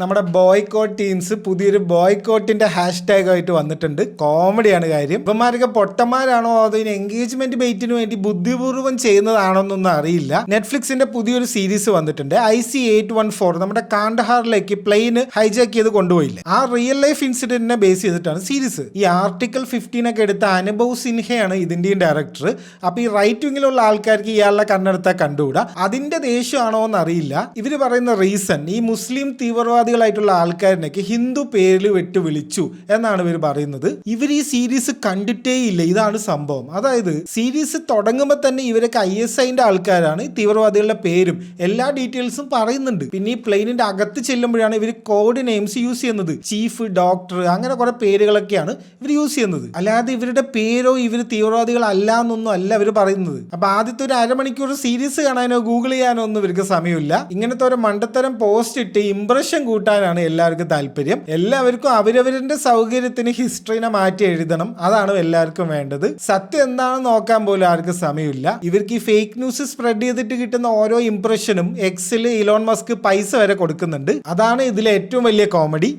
നമ്മുടെ boycott teams പുതിയൊരു ബോയ്കോട്ടിന്റെ hashtag ആയിട്ട് വന്നിട്ടുണ്ട്. കോമഡിയാണ് കാര്യം. ഇവന്മാരൊക്കെ പൊട്ടന്മാരാണോ അതോ എൻഗേജ്മെന്റ് ബെയ്റ്റിന് വേണ്ടി ബുദ്ധിപൂർവ്വം ചെയ്യുന്നതാണോന്നൊന്നും അറിയില്ല. നെറ്റ്ഫ്ലിക്സിന്റെ പുതിയൊരു സീരീസ് വന്നിട്ടുണ്ട്, IC-814. നമ്മുടെ കാണ്ഡഹാറിലേക്ക് പ്ലെയിന് ഹൈജാക്ക് ചെയ്ത് കൊണ്ടുപോയില്ലേ, ആ റിയൽ ലൈഫ് ഇൻസിഡന്റിനെ ബേസ് ചെയ്തിട്ടാണ് സീരീസ്. ഈ ആർട്ടിക്കിൾ 15 ഒക്കെ എടുത്ത അനുഭവ് സിൻഹയാണ് ഇതിന്റെയും ഡയറക്ടർ. അപ്പൊ ഈ റൈറ്റ് വിങ്ങിലുള്ള ആൾക്കാർക്ക് ഇയാളുടെ കണ്ണെടുത്താൽ കണ്ടുകൂടാ. അതിന്റെ ദേഷ്യമാണോ എന്ന് അറിയില്ല. ഇവര് പറയുന്ന റീസൺ ഈ മുസ്ലിം തീവ്രവാദികളായിട്ടുള്ള ആൾക്കാരിനൊക്കെ ഹിന്ദു പേരിൽ വെട്ട് വിളിച്ചു എന്നാണ് ഇവർ പറയുന്നത്. ഇവർ ഈ സീരീസ് കണ്ടിട്ടേ ഇല്ല, ഇതാണ് സംഭവം. അതായത് സീരീസ് തുടങ്ങുമ്പോൾ തന്നെ ഇവരൊക്കെ ISIന്റെ ആൾക്കാരാണ്, തീവ്രവാദികളുടെ പേരും എല്ലാ ഡീറ്റെയിൽസും പറയുന്നുണ്ട്. പിന്നെ ഈ പ്ലെയിനിന്റെ അകത്ത് ചെല്ലുമ്പോഴാണ് ഇവർ കോഡ് നെയിംസ് യൂസ് ചെയ്യുന്നത്. ചീഫ്, ഡോക്ടർ, അങ്ങനെ കുറെ പേരുകളൊക്കെയാണ് ഇവർ യൂസ് ചെയ്യുന്നത്. അല്ലാതെ ഇവരുടെ പേരോ ഇവർ തീവ്രവാദികളല്ല എന്നൊന്നും അല്ല ഇവർ പറയുന്നത്. അപ്പൊ ആദ്യത്തെ ഒരു അരമണിക്കൂർ സീരീസ് കാണാനോ ഗൂഗിൾ ചെയ്യാനോ ഒന്നും ഇവർക്ക് സമയമില്ല. ഇങ്ങനത്തെ ഒരു മണ്ടത്തരം പോസ്റ്റ് ഇട്ട് ഇംപ്രഷൻ കൂട്ടാനാണ് എല്ലാവർക്കും താല്പര്യം. എല്ലാവർക്കും അവരവരുടെ സൗകര്യത്തിന് ഹിസ്റ്ററിനെ മാറ്റി എഴുതണം, അതാണ് എല്ലാവർക്കും വേണ്ടത്. സത്യം എന്താണെന്ന് നോക്കാൻ പോലും ആർക്കും സമയമില്ല. ഇവർക്ക് ഈ ഫേക്ക് ന്യൂസ് സ്പ്രെഡ് ചെയ്തിട്ട് കിട്ടുന്ന ഓരോ ഇംപ്രഷനും എക്സിൽ ഇലോൺ മസ്ക് പൈസ വരെ കൊടുക്കുന്നുണ്ട്. അതാണ് ഇതിലെ ഏറ്റവും വലിയ കോമഡി.